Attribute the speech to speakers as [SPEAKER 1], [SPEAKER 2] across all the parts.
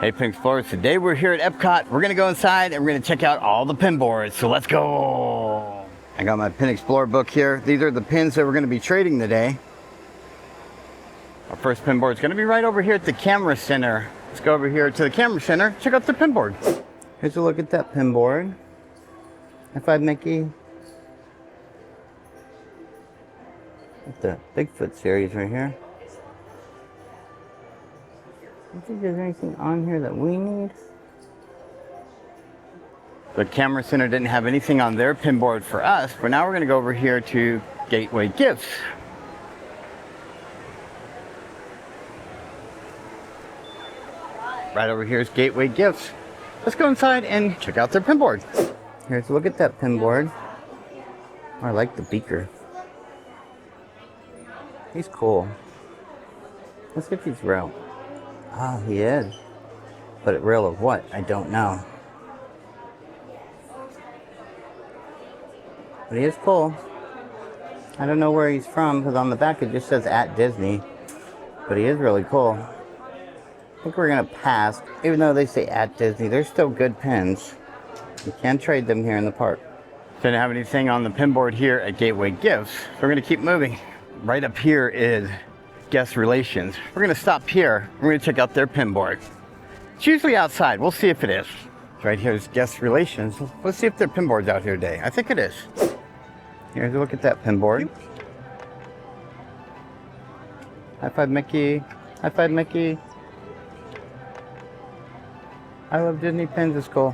[SPEAKER 1] Hey Pin Explorers, today we're here at EPCOT. We're gonna go inside and we're gonna check out all the pin boards, so let's go. I got my Pin Explorer book here. These are the pins that we're gonna be trading today. Our first pin board is gonna be right over here at the camera center. Let's go over here to the camera center, check out the pin board. Here's a look at that pin board. F5 Mickey. The Bigfoot series right here. I don't think there's anything on here that we need. The camera center didn't have anything on their pin board for us, but now we're going to go over here to Gateway Gifts. Right over here is Gateway Gifts. Let's go inside and check out their pin board. Here's a look at that pin board. Oh, I like the beaker. He's cool. Let's get these real. Oh, he is. But a rail of what? I don't know. But he is cool. I don't know where he's from, because on the back it just says at Disney. But he is really cool. I think we're going to pass. Even though they say at Disney, they're still good pins. You can trade them here in the park. Didn't have anything on the pin board here at Gateway Gifts. So we're going to keep moving. Right up here is Guest Relations. We're going to stop here. We're going to check out their pin board. It's usually outside. We'll see if it is. Right here is Guest Relations. Let's see if their pin board's out here today. I think it is. Here's a look at that pin board. High five Mickey. High five Mickey. I love Disney pins. It's cool.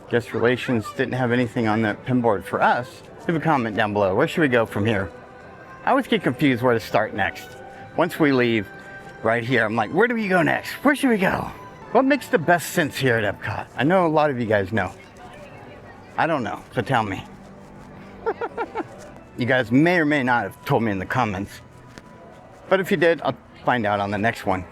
[SPEAKER 1] Guest Relations didn't have anything on that pin board for us. Leave a comment down below. Where should we go from here? I always get confused where to start next. Once we leave right here, I'm like, where do we go next? Where should we go? What makes the best sense here at EPCOT? I know a lot of you guys know. I don't know, so tell me. You guys may or may not have told me in the comments. But if you did, I'll find out on the next one.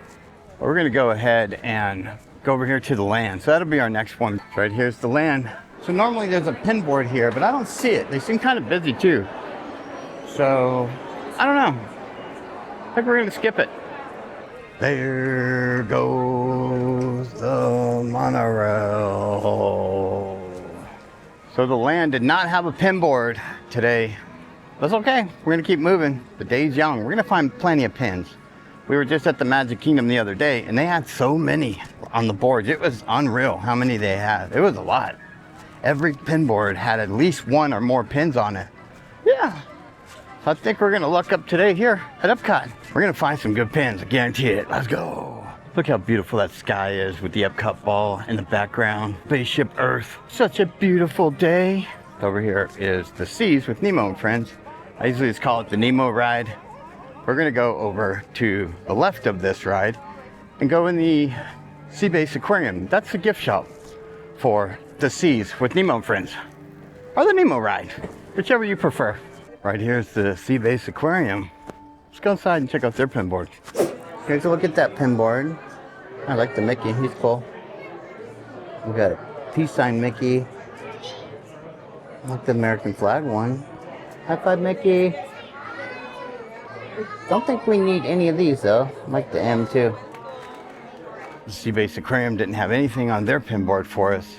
[SPEAKER 1] But we're gonna go ahead and go over here to the land. So that'll be our next one. Right here's the land. So normally there's a pin board here, but I don't see it. They seem kind of busy too. So, I don't know. I think we're gonna skip it. There goes the monorail. So the land did not have a pin board today. That's okay, we're gonna keep moving. The day's young, we're gonna find plenty of pins. We were just at the Magic Kingdom the other day and they had so many on the boards. It was unreal how many they had. It was a lot. Every pin board had at least one or more pins on it. Yeah. So I think we're gonna look up today here at EPCOT. We're gonna find some good pins, I guarantee it. Let's go. Look how beautiful that sky is with the EPCOT ball in the background. Spaceship Earth. Such a beautiful day. Over here is the Seas with Nemo and Friends. I usually just call it the Nemo ride. We're gonna go over to the left of this ride and go in the Sea Base Aquarium. That's the gift shop for the Seas with Nemo and Friends. Or the Nemo ride, whichever you prefer. Right here's the Sea Base Aquarium. Let's go inside and check out their pin board. Here's a look at that pin board. I like the Mickey, he's cool. We got a peace sign Mickey. I like the American flag one. High five Mickey. Don't think we need any of these though. I like the M too. The Sea Base Aquarium didn't have anything on their pin board for us.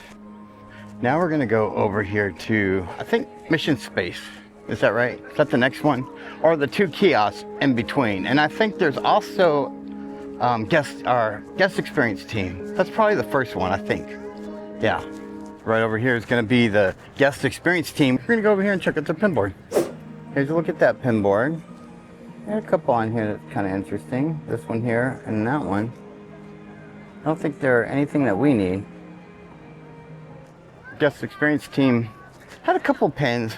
[SPEAKER 1] Now we're gonna go over here to, I think, Mission Space. Is that right? Is that the next one? Or the two kiosks in between. And I think there's also our guest experience team. That's probably the first one, I think. Yeah. Right over here is gonna be the guest experience team. We're gonna go over here and check out the pin board. Here's a look at that pin board. There's a couple on here that's kind of interesting. This one here and that one. I don't think they're anything that we need. Guest experience team had a couple pins.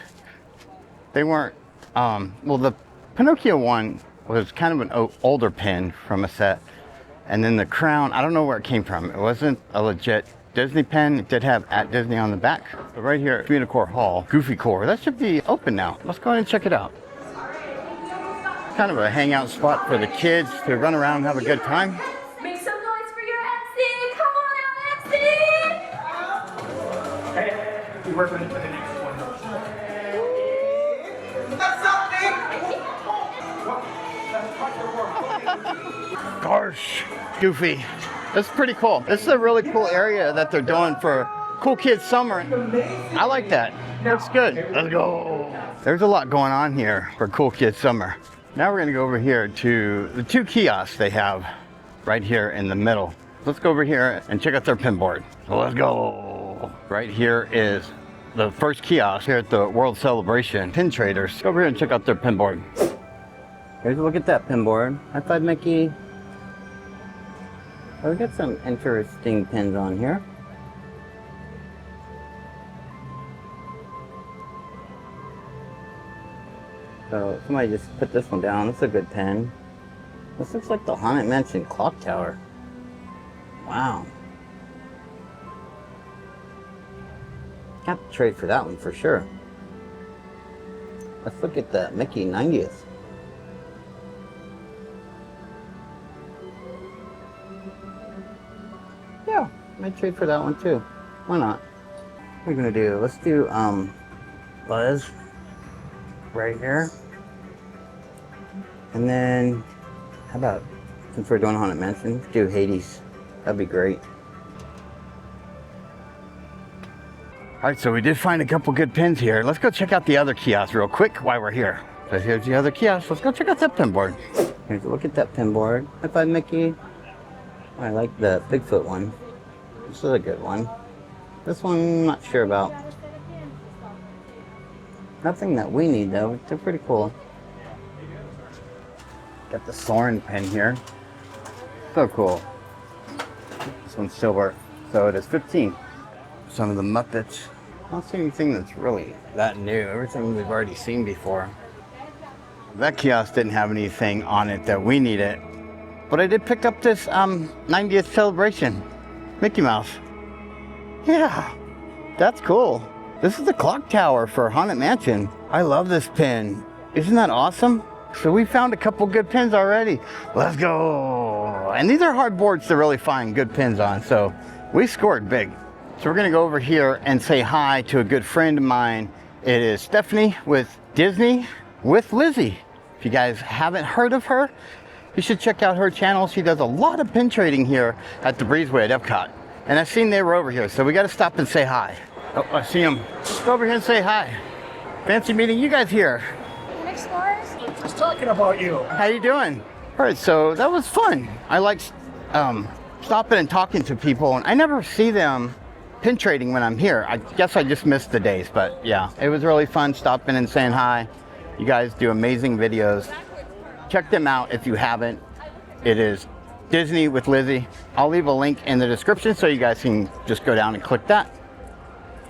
[SPEAKER 1] They weren't, well, the Pinocchio one was kind of an older pin from a set. And then the crown, I don't know where it came from. It wasn't a legit Disney pin. It did have at Disney on the back. But right here at Unicore Hall, Goofy Core, that should be open now. Let's go ahead and check it out. Kind of a hangout spot for the kids to run around and have a good time.
[SPEAKER 2] Make some noise for your MC! Come on out, MC!
[SPEAKER 3] Hey, we're ready for the next one. That's something!
[SPEAKER 1] Gosh, Goofy. This is pretty cool. This is a really cool area that they're doing for Cool Kids Summer. I like that. Looks good. Let's go. There's a lot going on here for Cool Kids Summer. Now we're gonna go over here to the 2 kiosks they have right here in the middle. Let's go over here and check out their pin board. So let's go. Right here is the first kiosk here at the World Celebration Pin Traders. Let's go over here and check out their pin board. Here's a look at that pin board. High five, Mickey. Oh, we got some interesting pins on here. So somebody just put this one down. This is a good pin. This looks like the Haunted Mansion clock tower. Wow. Have to trade for that one for sure. Let's look at the Mickey 90th. Yeah, might trade for that one too. Why not? What are we gonna do? Let's do Buzz right here. And then how about, since we're doing Haunted Mansion, let's do Hades. That'd be great. All right, so we did find a couple good pins here. Let's go check out the other kiosk real quick while we're here. So here's the other kiosk. Let's go check out that pin board. Here's a look at that pin board. High five, Mickey. I like the Bigfoot one. This is a good one. This one, I'm not sure about. Nothing that we need though, but they're pretty cool. Got the Soren pin here. So cool. This one's silver, so it is 15. Some of the Muppets. I don't see anything that's really that new. Everything we've already seen before. That kiosk didn't have anything on it that we needed. But I did pick up this 90th celebration. Mickey Mouse. Yeah, that's cool. This is the clock tower for Haunted Mansion. I love this pin. Isn't that awesome? So we found a couple good pins already. Let's go. And these are hard boards to really find good pins on, so we scored big. So we're gonna go over here and say hi to a good friend of mine. It is Stephanie with Disney with Lizzy. If you guys haven't heard of her, you should check out her channel. She does a lot of pin trading here at the Breezeway at EPCOT. And I've seen they were over here, so we gotta stop and say hi. Oh, I see them. Let's go over here and say hi. Fancy meeting you guys here.
[SPEAKER 2] Explorers?
[SPEAKER 3] Just talking about you.
[SPEAKER 1] How you doing? All right, so that was fun. I like stopping and talking to people, and I never see them pin trading when I'm here. I guess I just missed the days, but yeah, it was really fun stopping and saying hi. You guys do amazing videos. Check them out if you haven't. It is Disney with Lizzy. I'll leave a link in the description so you guys can just go down and click that.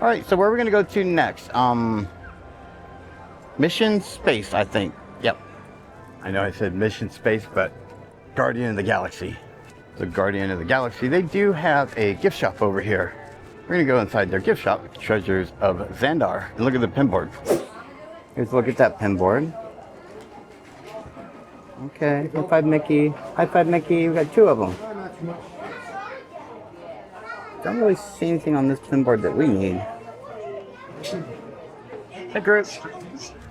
[SPEAKER 1] All right, so where are we gonna go to next? Mission Space, I think. Yep. I know I said Mission Space, but Guardian of the Galaxy. The Guardian of the Galaxy. They do have a gift shop over here. We're gonna go inside their gift shop, Treasures of Xandar, and look at the pin board. Here's a look at that pin board. Okay, high five, Mickey. High five, Mickey. We got 2 of them. Don't really see anything on this pin board that we need. Hey, group.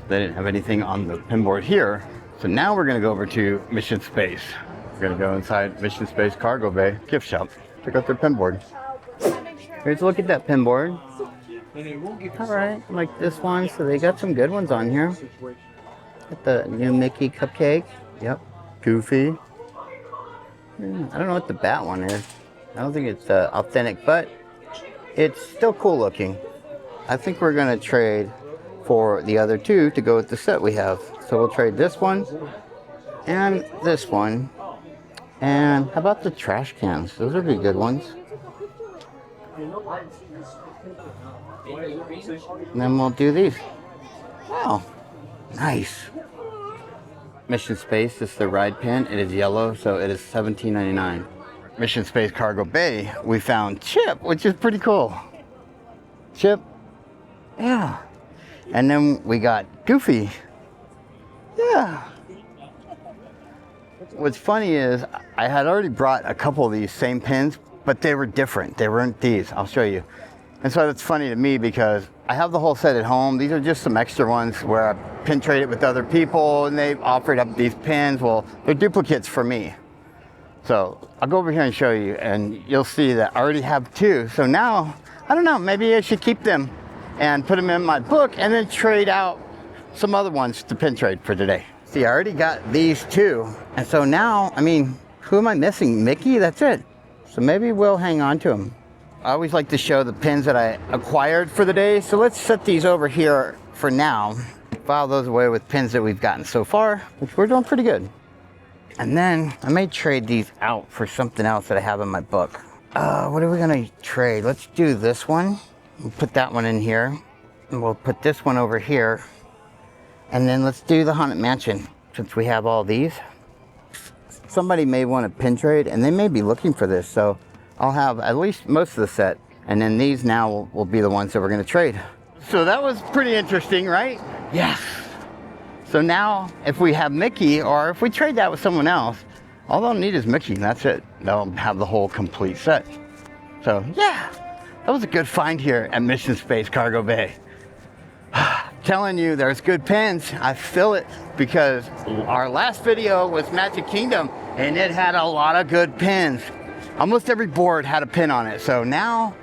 [SPEAKER 1] They didn't have anything on the pin board here, so now we're gonna go over to Mission Space. We're gonna go inside Mission Space Cargo Bay gift shop. Check out their pin board. Here's a look at that pin board. All right, like this one. So they got some good ones on here. Got the new Mickey cupcake. Yep. Goofy. I don't know what the bat one is. I don't think it's authentic, but it's still cool looking. I think we're gonna trade for the other 2 to go with the set we have. So we'll trade this one and this one. And how about the trash cans? Those would be good ones. And then we'll do these. Wow, nice. Mission Space, this is the ride pin. It is yellow, so it is $17.99. Mission Space Cargo Bay, we found Chip, which is pretty cool. Chip, yeah. And then we got Goofy. Yeah. What's funny is I had already brought a couple of these same pins, but they were different. They weren't these. I'll show you. And so that's funny to me because I have the whole set at home. These are just some extra ones where I pin traded with other people and they offered up these pins. Well, they're duplicates for me. So I'll go over here and show you, and you'll see that I already have 2. So now, I don't know, maybe I should keep them and put them in my book and then trade out some other ones to pin trade for today. See, I already got these 2. And so now, I mean, who am I missing? Mickey? That's it. So maybe we'll hang on to them. I always like to show the pins that I acquired for the day. So let's set these over here for now. File those away with pins that we've gotten so far, which we're doing pretty good. And then I may trade these out for something else that I have in my book. What are we gonna trade? Let's do this one. We'll put that one in here. And we'll put this one over here. And then let's do the Haunted Mansion, since we have all these. Somebody may want a pin trade, and they may be looking for this. So I'll have at least most of the set. And then these now will be the ones that we're gonna trade. So that was pretty interesting, right? Yes. So now, if we have Mickey, or if we trade that with someone else, all they'll need is Mickey, and that's it. They'll have the whole complete set. So, yeah, that was a good find here at Mission Space Cargo Bay. Telling you, there's good pins. I feel it, because our last video was Magic Kingdom, and it had a lot of good pins. Almost every board had a pin on it. So now,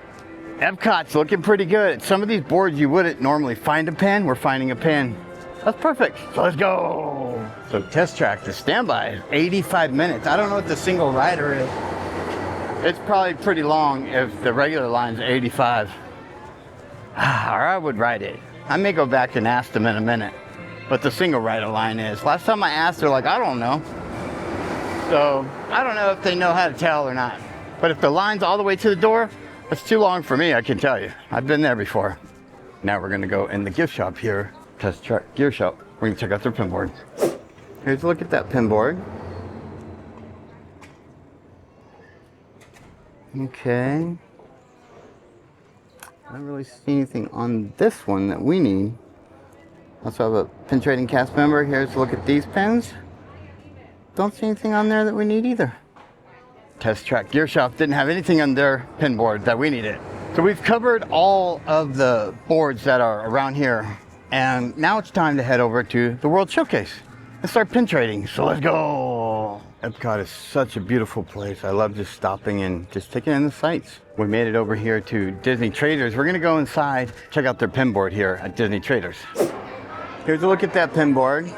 [SPEAKER 1] EPCOT's looking pretty good. Some of these boards you wouldn't normally find a pin. We're finding a pin. That's perfect. So let's go. So test track to standby, 85 minutes. I don't know what the single rider is. It's probably pretty long if the regular line's 85. Or I would ride it. I may go back and ask them in a minute, but the single rider line is. Last time I asked, they're like, I don't know. So I don't know if they know how to tell or not. But if the line's all the way to the door, that's too long for me, I can tell you. I've been there before. Now we're gonna go in the gift shop here. Test track gear shop. We're gonna check out their pin board. Here's a look at that pin board. Okay. I don't really see anything on this one that we need. Also have a pin trading cast member. Here's a look at these pins. Don't see anything on there that we need either. Test track gear shop didn't have anything on their pin board that we needed. So we've covered all of the boards that are around here. And now it's time to head over to the World Showcase and start pin trading. So let's go. EPCOT is such a beautiful place. I love just stopping and just taking in the sights. We made it over here to Disney Traders. We're gonna go inside, check out their pin board here at Disney Traders. Here's a look at that pin board.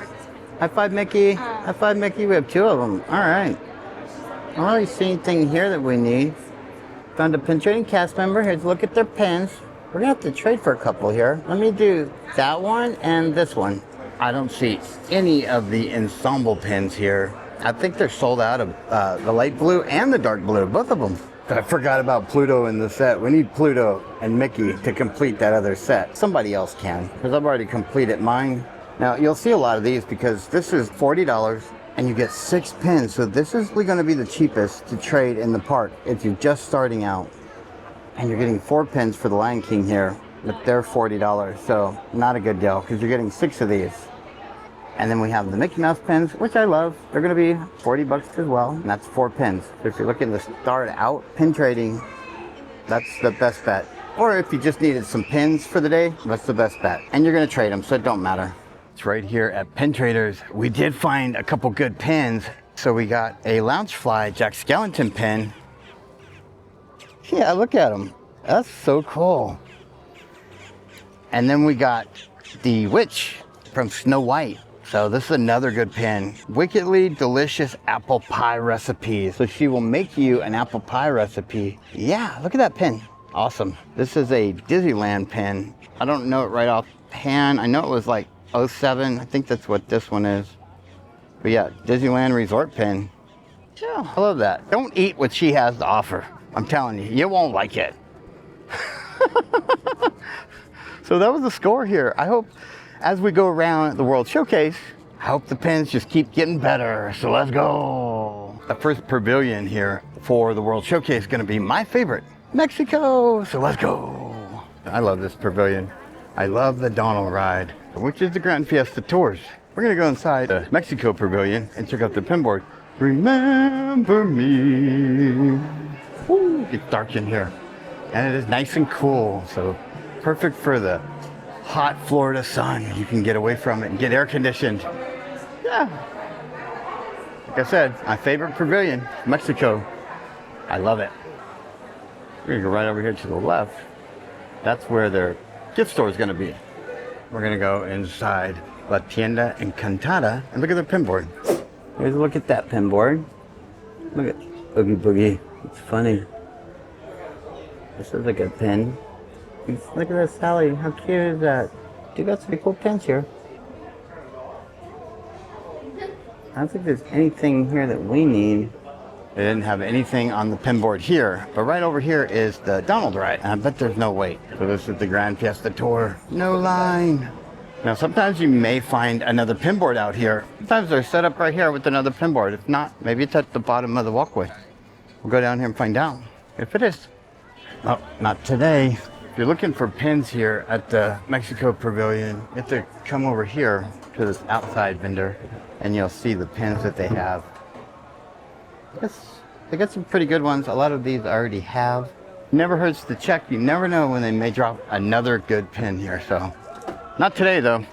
[SPEAKER 1] High five, Mickey. High five, Mickey. We have 2 of them. All right. I don't really see anything here that we need. Found a pin trading cast member. Here's a look at their pins. We're gonna have to trade for a couple here. Let me do that one and this one. I don't see any of the ensemble pins here. I think they're sold out of the light blue and the dark blue, both of them. I forgot about Pluto in the set. We need Pluto and Mickey to complete that other set. Somebody else can, because I've already completed mine. Now, you'll see a lot of these because this is $40 and you get 6 pins. So this is going to be the cheapest to trade in the park if you're just starting out. And you're getting 4 pins for the Lion King here, but they're $40. So not a good deal because you're getting 6 of these. And then we have the Mickey Mouse pins, which I love. They're going to be $40 as well, and that's 4 pins. So if you're looking to start out pin trading, that's the best bet. Or if you just needed some pins for the day, that's the best bet. And you're going to trade them, so it don't matter. It's right here at Pin Traders. We did find a couple good pins. So we got a Loungefly Jack Skellington pin. Yeah, look at him. That's so cool. And then we got the witch from Snow White. So this is another good pin. Wickedly delicious apple pie recipe. So she will make you an apple pie recipe. Yeah, look at that pin. Awesome. This is a Disneyland pin. I don't know it right offhand. I know it was like 07. I think that's what this one is. But yeah, Disneyland Resort pin. Yeah, I love that. Don't eat what she has to offer. I'm telling you, you won't like it. So that was the score here. I hope as we go around the World Showcase, I hope the pins just keep getting better. So let's go. The first pavilion here for the World Showcase is going to be my favorite, Mexico. So let's go. I love this pavilion. I love the Donald ride, which is the Grand Fiesta Tours. We're going to go inside the Mexico pavilion and check out the pin board. Remember me. Ooh, it's dark in here. And it is nice and cool. So perfect for the hot Florida sun. You can get away from it and get air conditioned. Yeah. Like I said, my favorite pavilion, Mexico. I love it. We're gonna go right over here to the left. That's where their gift store is gonna be. We're gonna go inside La Tienda Encantada and look at the pinboard. Here's a look at that pinboard. Look at Oogie Boogie. It's funny. This is a good pin. Look at that, Sally. How cute is that? You got some cool pins here. I don't think there's anything here that we need. They didn't have anything on the pinboard here, but right over here is the Donald ride. I bet there's no wait. So this is the Grand Fiesta Tour. No line. Now sometimes you may find another pinboard out here. Sometimes they're set up right here with another pinboard. If not, maybe it's at the bottom of the walkway. We'll go down here and find out if it is. Oh, not today. If you're looking for pins here at the Mexico Pavilion, you have to come over here to this outside vendor and you'll see the pins that they have. Yes, they got some pretty good ones. A lot of these I already have. Never hurts to check. You never know when they may drop another good pin here. So, not today though.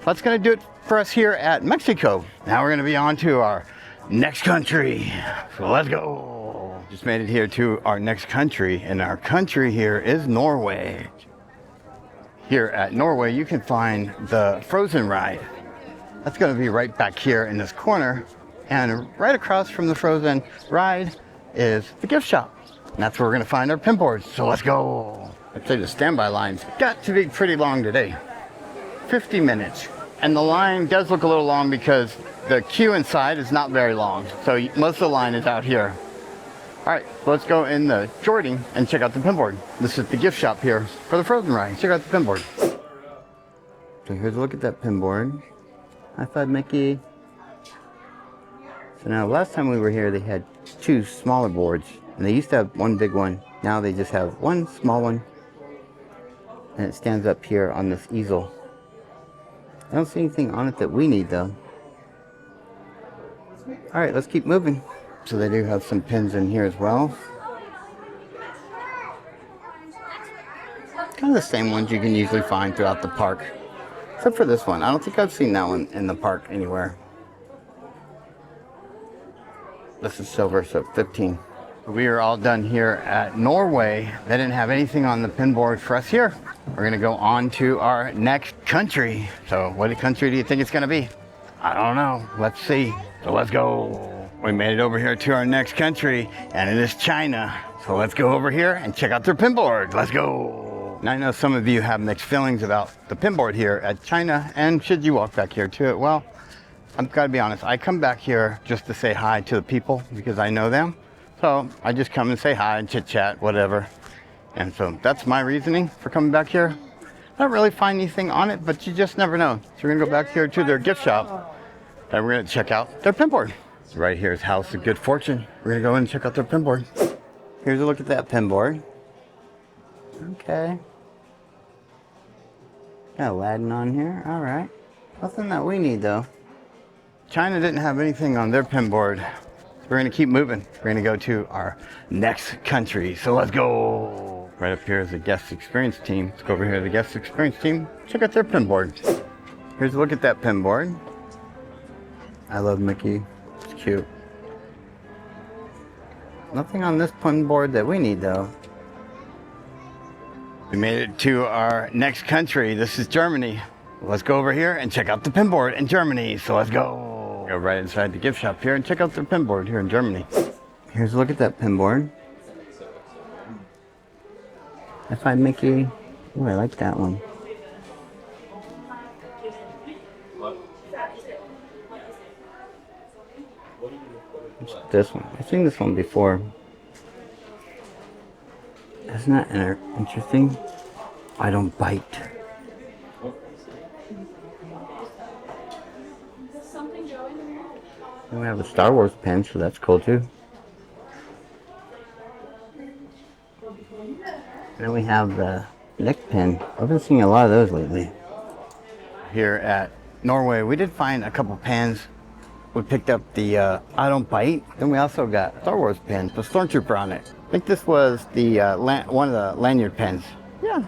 [SPEAKER 1] That's gonna do it for us here at Mexico. Now we're gonna be on to our next country. So let's go. Just made it here to our next country, and our country here is Norway. Here at Norway, you can find the Frozen ride. That's gonna be right back here in this corner. And right across from the Frozen ride is the gift shop. And that's where we're gonna find our pinboards. So let's go. I'd say the standby line's got to be pretty long today. 50 minutes. And the line does look a little long because the queue inside is not very long. So most of the line is out here. All right, let's go in the Jordan and check out the pinboard. This is the gift shop here for the Frozen ride. Check out the pinboard. So here's a look at that pinboard. High five, Mickey. So now, last time we were here, they had two smaller boards, and they used to have one big one. Now they just have one small one, and it stands up here on this easel. I don't see anything on it that we need, though. All right, let's keep moving. So they do have some pins in here as well. Kind of the same ones you can usually find throughout the park, except for this one. I don't think I've seen that one in the park anywhere. This is silver, so 15. We are all done here at Norway. They didn't have anything on the pinboard for us here. We're gonna go on to our next country. So what country do you think it's gonna be? I don't know, let's see. So let's go. We made it over here to our next country, and it is China. So let's go over here and check out their pinboard. Let's go. Now I know some of you have mixed feelings about the pinboard here at China, and should you walk back here to it? Well, I've got to be honest, I come back here just to say hi to the people because I know them. So I just come and say hi and chit chat, whatever. And so that's my reasoning for coming back here. I don't really find anything on it, but you just never know. So we're gonna go back here to their gift shop and we're gonna check out their pinboard. So right here is House of Good Fortune. We're gonna go in and check out their pinboard. Here's a look at that pinboard. Okay. Got Aladdin on here, all right. Nothing that we need though. China didn't have anything on their pinboard. So we're gonna keep moving. We're gonna go to our next country. So let's go. Right up here is the guest experience team. Let's go over here to the guest experience team. Check out their pinboard. Here's a look at that pinboard. I love Mickey. It's cute. Nothing on this pinboard that we need though. We made it to our next country. This is Germany. Let's go over here and check out the pinboard in Germany. So let's go. Go right inside the gift shop here and check out the pinboard here in Germany. Here's a look at that pinboard. I find Mickey. Oh, I like that one. What's this one? I've seen this one before. Isn't that interesting? I don't bite. And we have a Star Wars pen, so that's cool too. And then we have the Nick pen. I've been seeing a lot of those lately. Here at Norway, we did find a couple pens. We picked up the I Don't Bite. Then we also got Star Wars pens with Stormtrooper on it. I think this was the one of the lanyard pens. Yeah.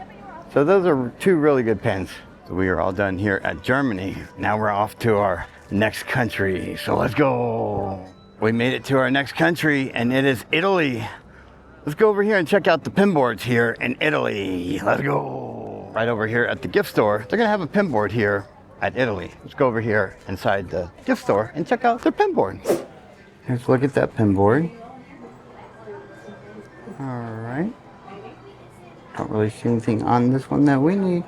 [SPEAKER 1] So those are two really good pens. So we are all done here at Germany. Now we're off to our next country. So let's go. We made it to our next country, and it is Italy. Let's go over here and check out the pin boards here in Italy. Let's go. Right over here at the gift store. They're gonna have a pin board here at Italy. Let's go over here inside the gift store and check out their pin board. Let's look at that pin board. All right. Don't really see anything on this one that we need.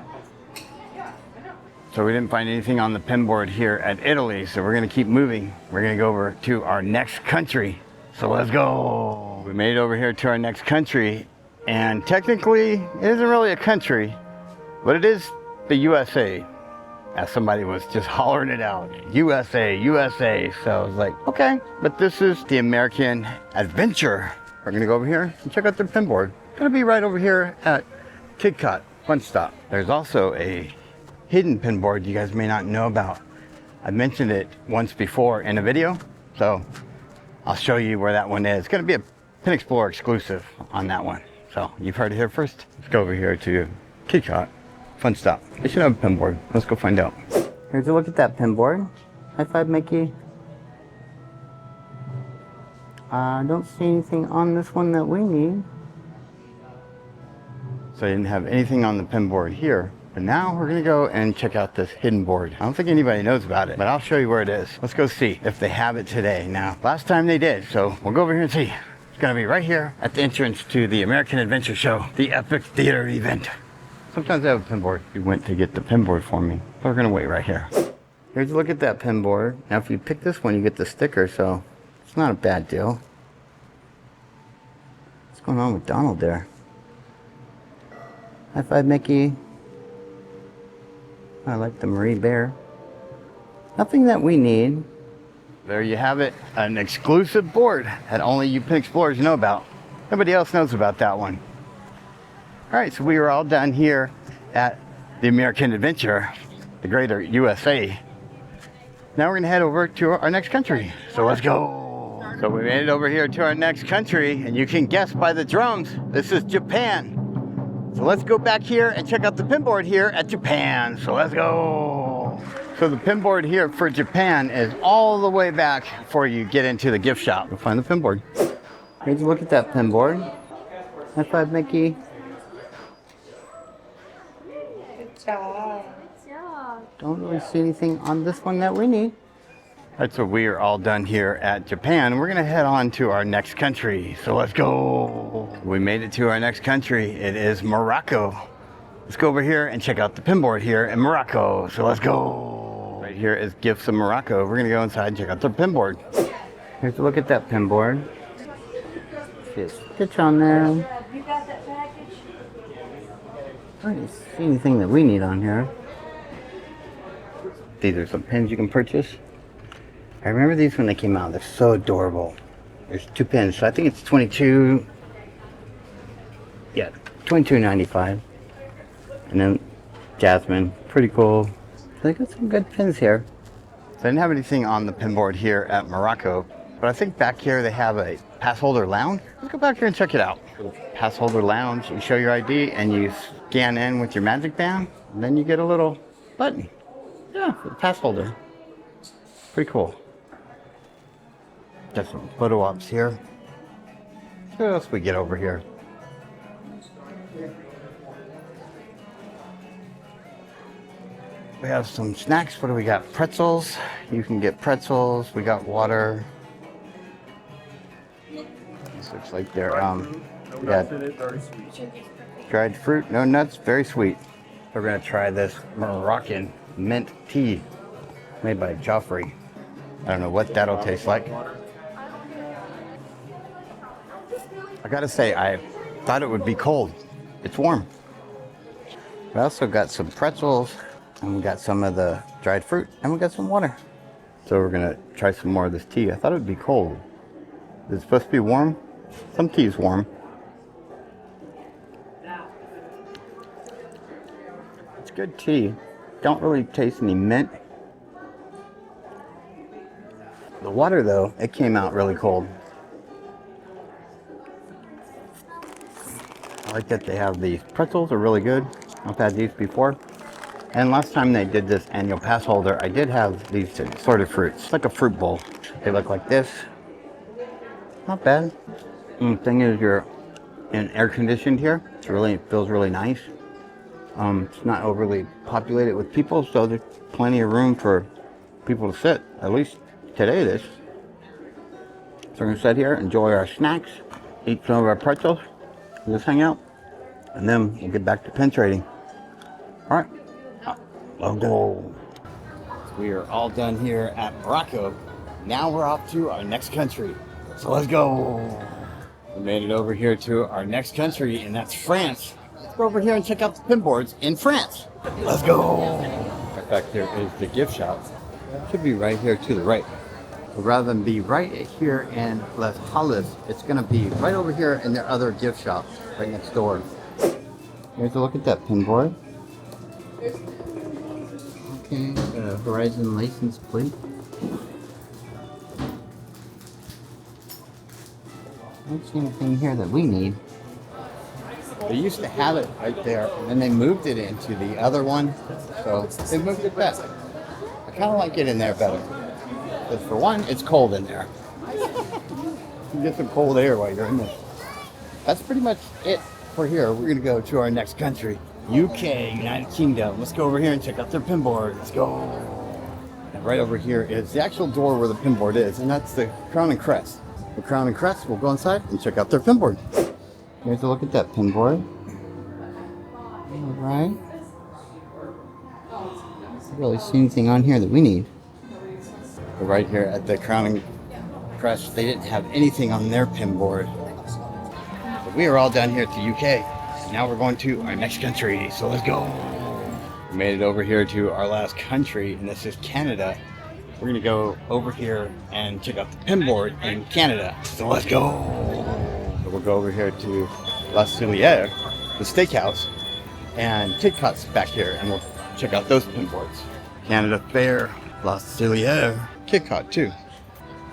[SPEAKER 1] So we didn't find anything on the pin board here at Italy, so we're gonna keep moving. We're gonna go over to our next country. So let's go. We made it over here to our next country, and technically it isn't really a country, but it is the USA. As somebody was just hollering it out, USA, USA. So I was like, okay, but this is the American Adventure. We're gonna go over here and check out their pin board. It's gonna be right over here at EPCOT Fun Stop. There's also a hidden pin board you guys may not know about. I mentioned it once before in a video, so I'll show you where that one is. It's gonna be a Pin Explorer exclusive on that one. So you've heard it here first. Let's go over here to EPCOT Fun Stop. They should have a pin board. Let's go find out. Here's a look at that pin board. High five, Mickey. I don't see anything on this one that we need. So I didn't have anything on the pin board here. But now we're gonna go and check out this hidden board. I don't think anybody knows about it, but I'll show you where it is. Let's go see if they have it today. Now, last time they did, so we'll go over here and see. It's gonna be right here at the entrance to the American Adventure Show, the Epic Theater event. Sometimes I have a pin board. You went to get the pin board for me. We're gonna wait right here. Here's a look at that pin board. Now, if you pick this one, you get the sticker, so it's not a bad deal. What's going on with Donald there? High five, Mickey. I like the Marie Bear. Nothing that we need. There you have it, an exclusive board that only you Pin Explorers know about. Nobody else knows about that one. All right, so we are all done here at the American Adventure, the greater USA. Now we're gonna head over to our next country. So let's go. So we made it over here to our next country, and you can guess by the drums, this is Japan. So let's go back here and check out the pin board here at Japan. So let's go. So the pin board here for Japan is all the way back before you get into the gift shop. You'll find the pin board. Here's a look at that pin board. High five, Mickey.
[SPEAKER 2] Good job. Good job.
[SPEAKER 1] Don't really see anything on this one that we need. All right, so we are all done here at Japan. We're gonna head on to our next country. So let's go. We made it to our next country. It is Morocco. Let's go over here and check out the pin board here in Morocco. So let's go. Right here is Gifts of Morocco. We're gonna go inside and check out the pin board. Here's a look at that pin board. See a stitch on there.
[SPEAKER 2] You got that package?
[SPEAKER 1] I don't see anything that we need on here. These are some pins you can purchase. I remember these when they came out. They're so adorable. There's 2 pins, so I think it's 22. Yeah, $22.95. And then Jasmine, pretty cool. They got some good pins here. So I didn't have anything on the pin board here at Morocco, but I think back here they have a Passholder lounge. Let's go back here and check it out. Passholder lounge. You show your ID and you scan in with your magic band, and then you get a little button. Yeah, for the Passholder. Pretty cool. Got some photo ops here. What else we get over here? We have some snacks. What do we got? Pretzels. You can get pretzels. We got water. This looks like they're yeah, dried fruit, no nuts, very sweet. We're gonna try this Moroccan mint tea made by Joffrey. I don't know what that'll taste like. I gotta say, I thought it would be cold. It's warm. We also got some pretzels, and we got some of the dried fruit, and we got some water. So we're gonna try some more of this tea. I thought it would be cold. Is it supposed to be warm? Some tea is warm. It's good tea. Don't really taste any mint. The water though, it came out really cold. I like that they have these pretzels, are really good. I've had these before. And last time they did this annual pass holder, I did have these assorted fruits. It's like a fruit bowl. They look like this. not bad. And the thing is, you're in air conditioned here. It feels really nice. It's not overly populated with people, so there's plenty of room for people to sit. At least today it is. So we're gonna sit here, enjoy our snacks, eat some of our pretzels, and just hang out. And then we'll get back to pin trading. All right, let's go. We are all done here at Morocco. Now we're off to our next country. So let's go. We made it over here to our next country, and that's France. Let's go over here and check out the pin boards in France. Let's go. Right back there is the gift shop. Should be right here to the right. But rather than be right here in Les Halles, it's gonna be right over here in their other gift shop, right next door. Here's a look at that pin board. Okay, got a Horizon license plate. I don't see anything here that we need. They used to have it right there, and then they moved it into the other one, so they moved it back. I kind of like it in there better. Because for one, it's cold in there. You get some cold air while you're in there. That's pretty much it for here. We're gonna go to our next country, UK, United Kingdom. Let's go over here and check out their pin board. Let's go. And right over here is the actual door where the pin board is, and that's the Crown and Crest. The Crown and Crest, we'll go inside and check out their pin board. Here's a look at that pin board. All right. I don't really see anything on here that we need. But right here at the Crown and Crest, they didn't have anything on their pin board. But we are all down here at the UK. Now we're going to our next country, so let's go. We made it over here to our last country, and this is Canada. We're gonna go over here and check out the pin board in Canada, so let's go. So we'll go over here to La Soulière, the steakhouse, and KitKat's back here, and we'll check out those pin boards. Canada Fair, La Soulière, KitKat too.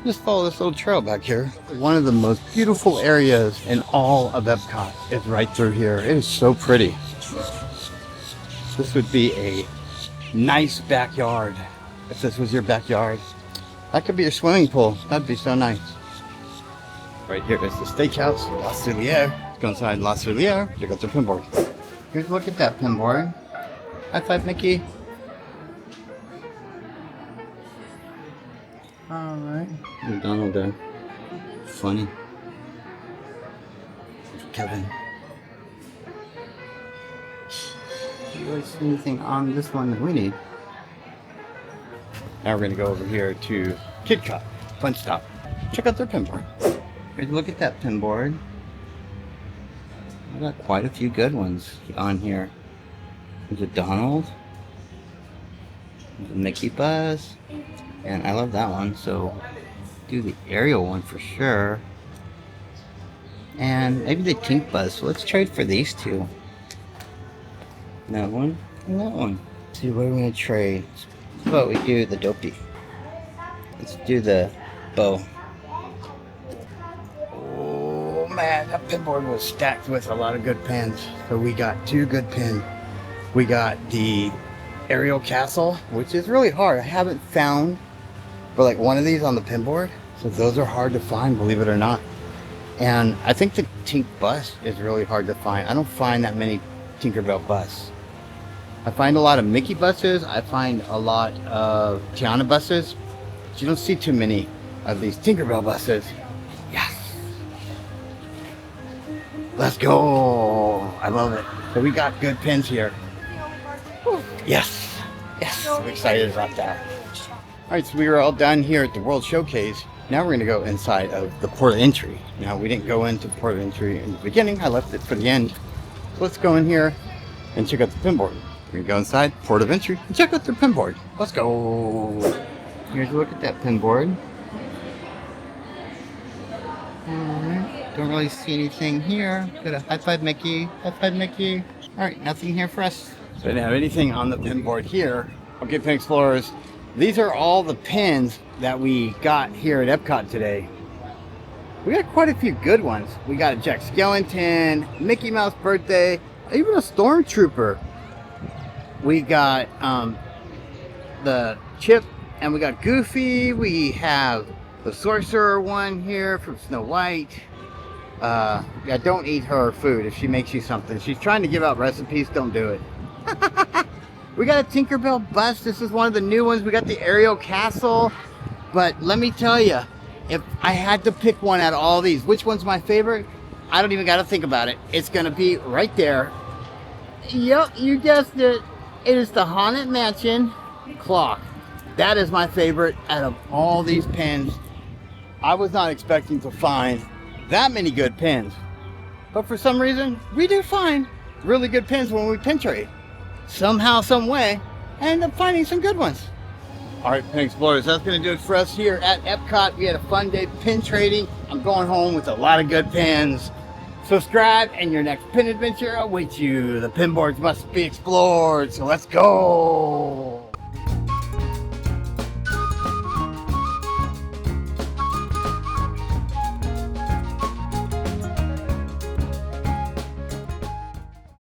[SPEAKER 1] Just follow this little trail back here. One of the most beautiful areas in all of EPCOT is right through here. It is so pretty. This would be a nice backyard. If this was your backyard, that could be your swimming pool. That'd be so nice. Right here is the steakhouse, La Soulière. Let's go inside La Soulière, check out the pin board. Here's a look at that pin board. High five, Mickey. Alright. Donald there. Funny. Kevin. Don't really see anything on this one that we need. Now we're going to go over here to KitKat, Fun Stop. Check out their pin board. Here's a look at that pin board. I've got quite a few good ones on here. There's a Donald. There's a Mickey Buzz. And I love that one, so do the Ariel one for sure. And maybe the Tink Buzz. So let's trade for these two. That one and that one. Let's see, what are we going to trade? How about we do the Dopey? Let's do the bow. Oh man, that pin board was stacked with a lot of good pins. So we got two good pins. We got the Ariel Castle, which is really hard. I haven't found for like one of these on the pin board. So those are hard to find, believe it or not. And I think the Tink Bus is really hard to find. I don't find that many Tinkerbell busts. I find a lot of Mickey buses. I find a lot of Tiana buses. But you don't see too many of these Tinkerbell buses. Yes. Let's go. I love it. So we got good pins here. Yes. Yes. I'm excited about that. All right, so we were all done here at the World Showcase. Now we're going to go inside of the port of entry. Now, we didn't go into the port of entry in the beginning. I left it for the end. So let's go in here and check out the pin board. We're going to go inside, port of entry, and check out their pin board. Let's go. Here's a look at that pin board. Alright, don't really see anything here. Got a high five Mickey. High five Mickey. Alright, nothing here for us. So I didn't have anything on the pin board here. Okay, Pin Explorers. These are all the pins that we got here at EPCOT today. We got quite a few good ones. We got a Jack Skellington, Mickey Mouse birthday, even a Stormtrooper. We got the Chip, and we got Goofy. We have The sorcerer one here from Snow White. Yeah, don't eat her food if she makes you something. She's trying to give out recipes. Don't do it. We got a Tinkerbell bus. This is one of the new ones. We got the Ariel Castle. But let me tell you, if I had to pick one out of all these, which one's my favorite? I don't even got to think about it. It's going to be right there. Yep, you guessed it. It is the Haunted Mansion clock. That is my favorite out of all these pins. I was not expecting to find that many good pins. But for some reason, we do find really good pins when we pin trade. Somehow, some way, I end up finding some good ones. All right, Pin Explorers, that's going to do it for us here at Epcot. We had a fun day pin trading. I'm going home with a lot of good pins. Subscribe and your next pin adventure awaits you. The pin boards must be explored, so let's go.